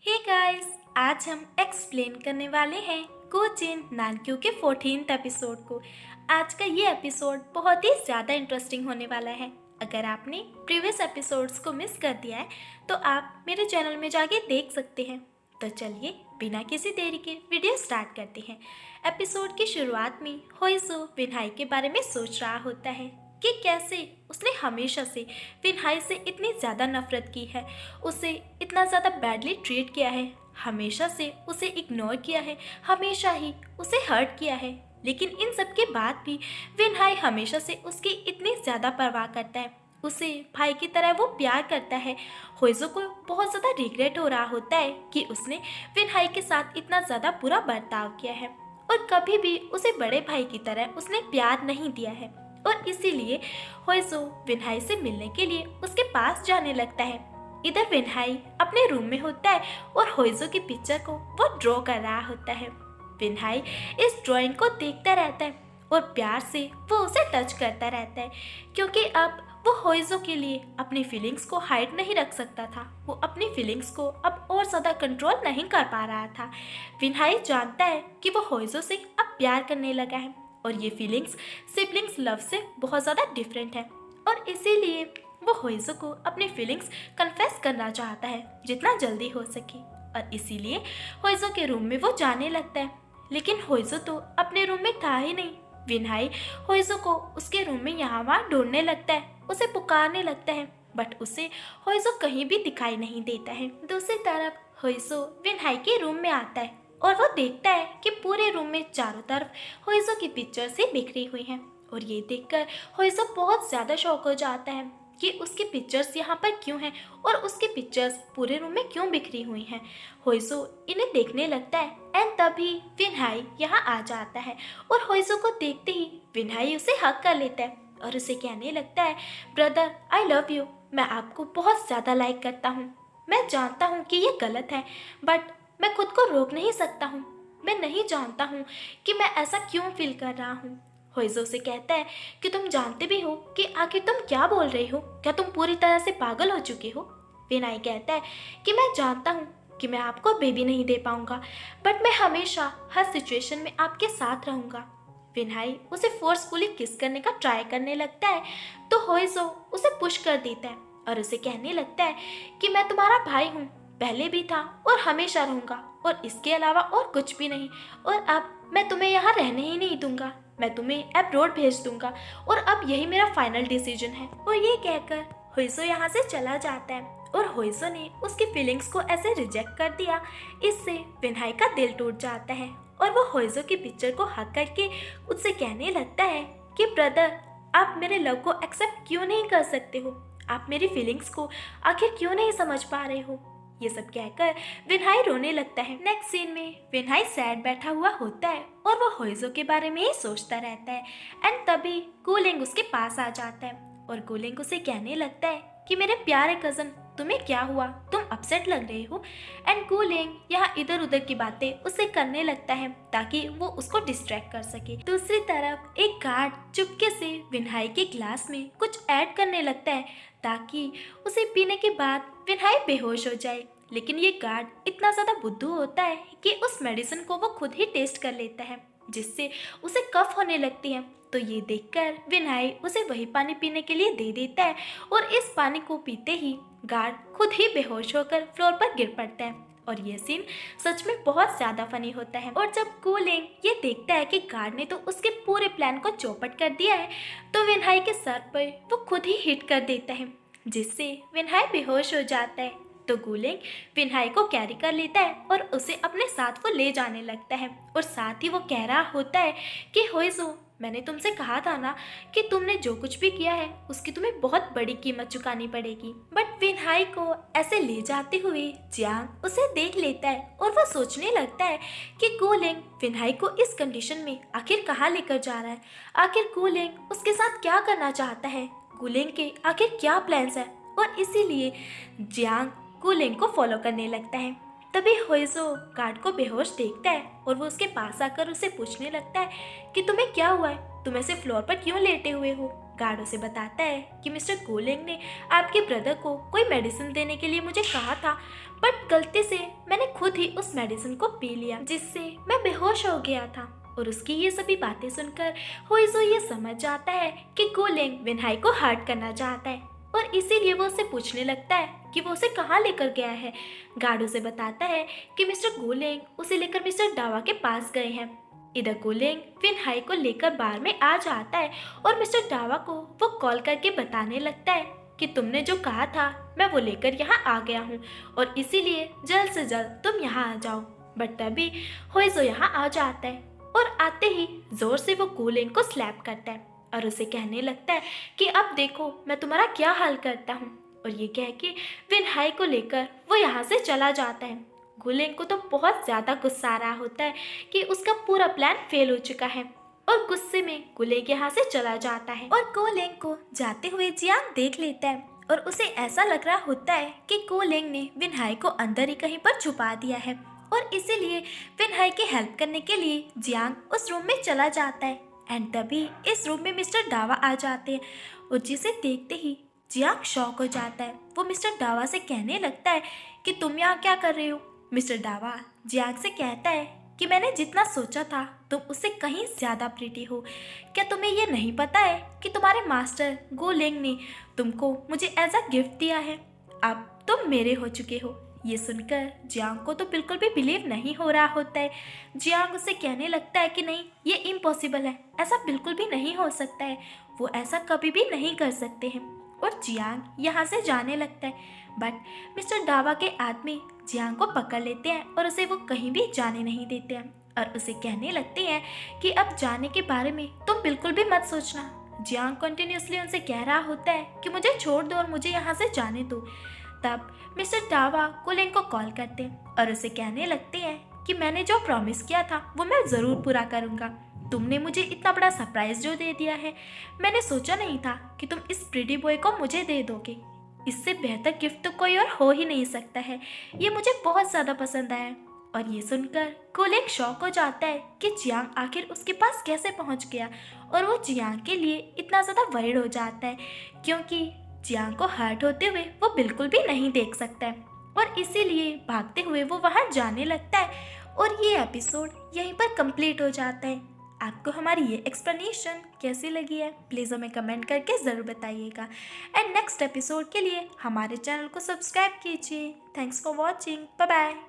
Hey guys, आज हम explain करने वाले हैं कोचिन नानक्यू के 14th एपिसोड को। आज का ये एपिसोड बहुत ही ज़्यादा इंटरेस्टिंग होने वाला है। अगर आपने प्रीवियस एपिसोड्स को मिस कर दिया है तो आप मेरे चैनल में जाके देख सकते हैं। तो चलिए बिना किसी देरी के वीडियो स्टार्ट करते हैं। एपिसोड की शुरुआत में होइजो विनहाई के बारे में सोच रहा होता है कि कैसे उसने हमेशा से विनहाई से इतनी ज़्यादा नफरत की है, उसे इतना ज़्यादा बैडली ट्रीट किया है, हमेशा से उसे इग्नोर किया है, हमेशा ही उसे हर्ट किया है। लेकिन इन सब के बाद भी विनहाई हमेशा से उसकी इतनी ज़्यादा परवाह करता है, उसे भाई की तरह वो प्यार करता है। होइजो को बहुत ज़्यादा रिग्रेट हो रहा होता है कि उसने विनहाई के साथ इतना ज़्यादा बुरा बर्ताव किया है और कभी भी उसे बड़े भाई की तरह उसने प्यार नहीं दिया है। और इसीलिए होइजो विनहाई से मिलने के लिए उसके पास जाने लगता है। इधर विनहाई अपने रूम में होता है और होइजो की पिक्चर को वो ड्रॉ कर रहा होता है। विनहाई इस ड्राइंग को देखता रहता है और प्यार से वो उसे टच करता रहता है, क्योंकि अब वो होइजो के लिए अपनी फीलिंग्स को हाइड नहीं रख सकता था। वो अपनी फीलिंग्स को अब और ज़्यादा कंट्रोल नहीं कर पा रहा था। विनहाई जानता है कि वो होइजो से अब प्यार करने लगा है और ये फीलिंग्स सिबलिंग्स लव से बहुत ज़्यादा डिफरेंट है, और इसीलिए वो होइजो को अपनी फीलिंग्स कन्फेस करना चाहता है जितना जल्दी हो सके। और इसीलिए होइजो के रूम में वो जाने लगता है, लेकिन होइजो तो अपने रूम में था ही नहीं। विनहाई होइजो को उसके रूम में यहाँ वहाँ ढूंढने लगता है, उसे पुकारने लगता है, बट उसे होइजो कहीं भी दिखाई नहीं देता है। दूसरी तरफ होइजो विनहाई के रूम में आता है और वो देखता है कि पूरे रूम में चारों तरफ होइजो की पिक्चर्स ही बिखरी हुई हैं। और ये देखकर होइजो बहुत ज़्यादा शॉक हो जाता है कि उसकी पिक्चर्स यहाँ पर क्यों हैं और उसकी पिक्चर्स पूरे रूम में क्यों बिखरी हुई हैं। होइजो इन्हें देखने लगता है एंड तभी विनहाई यहाँ आ जाता है और होइजो को देखते ही विनहाई उसे हक कर लेता है और उसे कहने लगता है, ब्रदर आई लव यू, मैं आपको बहुत ज़्यादा लाइक करता हूँ। मैं जानता हूँ कि ये गलत है, बट मैं खुद को रोक नहीं सकता हूँ। मैं नहीं जानता हूँ कि मैं ऐसा क्यों फील कर रहा हूँ। होइजो से कहता है कि तुम जानते भी हो कि आखिर तुम क्या बोल रही हो, क्या तुम पूरी तरह से पागल हो चुके हो। विनय कहता है कि मैं जानता हूँ कि मैं आपको बेबी नहीं दे पाऊंगा, बट मैं हमेशा हर सिचुएशन में आपके साथ रहूंगा। विनय उसे फोर्सफुली किस करने का ट्राई करने लगता है तो होइजो उसे पुश कर देता है और उसे कहने लगता है कि मैं तुम्हारा भाई हूँ, पहले भी था और हमेशा रहूंगा, और इसके अलावा और कुछ भी नहीं। और अब मैं तुम्हें यहाँ रहने ही नहीं दूंगा, मैं तुम्हें अब्रॉड भेज दूंगा और अब यही मेरा फाइनल डिसीजन है। और ये कहकर होइजो यहाँ से चला जाता है और होइजो ने उसकी फीलिंग्स को ऐसे रिजेक्ट कर दिया। इससे विनहाई का दिल टूट जाता है और वो होइजो की पिक्चर को हक करके उससे कहने लगता है कि ब्रदर, आप मेरे लव को एक्सेप्ट क्यों नहीं कर सकते हो, आप मेरी फीलिंग्स को आखिर क्यों नहीं समझ पा रहे हो। ये सब कहकर विनहाई रोने लगता है। नेक्स्ट सीन में विनहाई सैड बैठा हुआ होता है और वो होइजो के बारे में ही सोचता रहता है एंड तभी कूलिंग उसके पास आ जाता है और कूलिंग उसे कहने लगता है कि मेरे प्यारे कजन, तुम्हें क्या हुआ, तुम अपसेट लग रहे हो। एंड कूलिंग यहाँ इधर उधर की बातें उसे करने लगता है ताकि वो उसको डिस्ट्रैक्ट कर सके। दूसरी तरफ एक गार्ड चुपके से विनहाई के ग्लास में कुछ ऐड करने लगता है ताकि उसे पीने के बाद विनहाई बेहोश हो जाए। लेकिन ये गार्ड इतना ज़्यादा बुद्धू होता है कि उस मेडिसिन को वो खुद ही टेस्ट कर लेता है, जिससे उसे कफ होने लगती है। तो ये देखकर विनहाई उसे वही पानी पीने के लिए दे देता है और इस पानी को पीते ही गार्ड खुद ही बेहोश होकर फ्लोर पर गिर पड़ता है। और ये सीन सच में बहुत ज़्यादा फनी होता है। और जब कूलिंग ये देखता है कि गार्ड ने तो उसके पूरे प्लान को चौपट कर दिया है तो विनहाई के सर पर वो खुद ही हिट कर देता है, जिससे विनहाई बेहोश हो जाता है। तो कूलिंग विनहाई को कैरी कर लेता है और उसे अपने साथ वो ले जाने लगता है और साथ ही वो कह रहा होता है कि होइजो, मैंने तुमसे कहा था ना कि तुमने जो कुछ भी किया है उसकी तुम्हें बहुत बड़ी कीमत चुकानी पड़ेगी। बट विनहाई को ऐसे ले जाते हुए जियांग उसे देख लेता है और वो सोचने लगता है कि कूलिंग विनहाई को इस कंडीशन में आखिर कहाँ लेकर जा रहा है, आखिर कूलिंग उसके साथ क्या करना चाहता है, कूलिंग के आखिर क्या प्लान्स है। और इसीलिए जियांग कूलिंग को फॉलो करने लगता है। तभी होइजो गार्ड को बेहोश देखता है और वो उसके पास आकर उसे पूछने लगता है कि तुम्हें क्या हुआ है, तुम ऐसे फ्लोर पर क्यों लेटे हुए हो। गार्ड उसे बताता है कि मिस्टर गोलेंग ने आपके ब्रदर को कोई मेडिसिन देने के लिए मुझे कहा था, बट गलती से मैंने खुद ही उस मेडिसिन को पी लिया, जिससे मैं बेहोश हो गया था। और उसकी ये सभी बातें सुनकर हुइजो ये समझ जाता है कि गोलेंग विनहाई को हर्ट करना चाहता है, और इसीलिए वो उसे पूछने लगता है कि वो उसे कहाँ लेकर गया है। गार्ड उसे बताता है कि मिस्टर गोलेंग उसे लेकर मिस्टर डावा के पास गए हैं। इधर गोलेंग विनहाई को लेकर बार में आ जाता है और मिस्टर डावा को वो कॉल करके बताने लगता है कि तुमने जो कहा था मैं वो लेकर यहाँ आ गया हूँ, और इसीलिए जल्द से जल्द तुम यहाँ आ जाओ। बट तभी हुइजो यहाँ आ जाता है और आते ही जोर से वो गोलेंग को स्लैप करता है और उसे कहने लगता है कि अब देखो मैं तुम्हारा क्या हाल करता हूँ। और ये कह के विनहाई को लेकर वो यहाँ से चला जाता है। गोलेंग को तो बहुत ज़्यादा गुस्सा आ रहा होता है कि उसका पूरा प्लान फेल हो चुका है, और गुस्से में गोलेंग यहाँ से चला जाता है। और गोलेंग को जाते हुए जियांग देख लेता है और उसे ऐसा लग रहा होता है कि गोलेंग ने विनहाई को अंदर ही कहीं पर छुपा दिया है, और इसीलिए विनहाई की हेल्प करने के लिए जियांग उस रूम में चला जाता है। एंड तभी इस रूम में मिस्टर डावा आ जाते हैं, और जिसे देखते ही जियांग शॉक हो जाता है। वो मिस्टर डावा से कहने लगता है कि तुम यहाँ क्या कर रहे हो। मिस्टर डावा जियांग से कहता है कि मैंने जितना सोचा था तुम उससे कहीं ज़्यादा प्रीटी हो। क्या तुम्हें ये नहीं पता है कि तुम्हारे मास्टर गोलेंग ने तुमको मुझे एज अ गिफ्ट दिया है, अब तुम मेरे हो चुके हो। ये सुनकर जियांग को तो बिल्कुल भी बिलीव नहीं हो रहा होता है। जियांग उसे कहने लगता है कि नहीं, ये इम्पॉसिबल है, ऐसा बिल्कुल भी नहीं हो सकता है, वो ऐसा कभी भी नहीं कर सकते हैं। और जियांग यहाँ से जाने लगता है, बट मिस्टर डावा के आदमी जियांग को पकड़ लेते हैं और उसे वो कहीं भी जाने नहीं देते हैं, और उसे कहने लगते हैं कि अब जाने के बारे में तुम बिल्कुल भी मत सोचना। जियांग कंटिन्यूसली उनसे कह रहा होता है कि मुझे छोड़ दो और मुझे यहाँ से जाने दो। तब मिस्टर डावा गोलेंग को कॉल करते हैं और उसे कहने लगते हैं कि मैंने जो प्रॉमिस किया था वो मैं ज़रूर पूरा करूँगा। तुमने मुझे इतना बड़ा सरप्राइज जो दे दिया है, मैंने सोचा नहीं था कि तुम इस प्रिटी बॉय को मुझे दे दोगे। इससे बेहतर गिफ्ट तो कोई और हो ही नहीं सकता है, ये मुझे बहुत ज़्यादा पसंद आया। और ये सुनकर गोलेंग शॉक हो जाता है कि जियांग आखिर उसके पास कैसे पहुंच गया, और वो जियांग के लिए इतना ज़्यादा वरीड हो जाता है क्योंकि जियांग को हर्ट होते हुए वो बिल्कुल भी नहीं देख सकता है, और इसीलिए भागते हुए वो वहाँ जाने लगता है। और ये एपिसोड यहीं पर कंप्लीट हो जाता है। आपको हमारी ये एक्सप्लेनेशन कैसी लगी है प्लीज़ हमें कमेंट करके ज़रूर बताइएगा, एंड नेक्स्ट एपिसोड के लिए हमारे चैनल को सब्सक्राइब कीजिए। Thanks for watching, bye bye.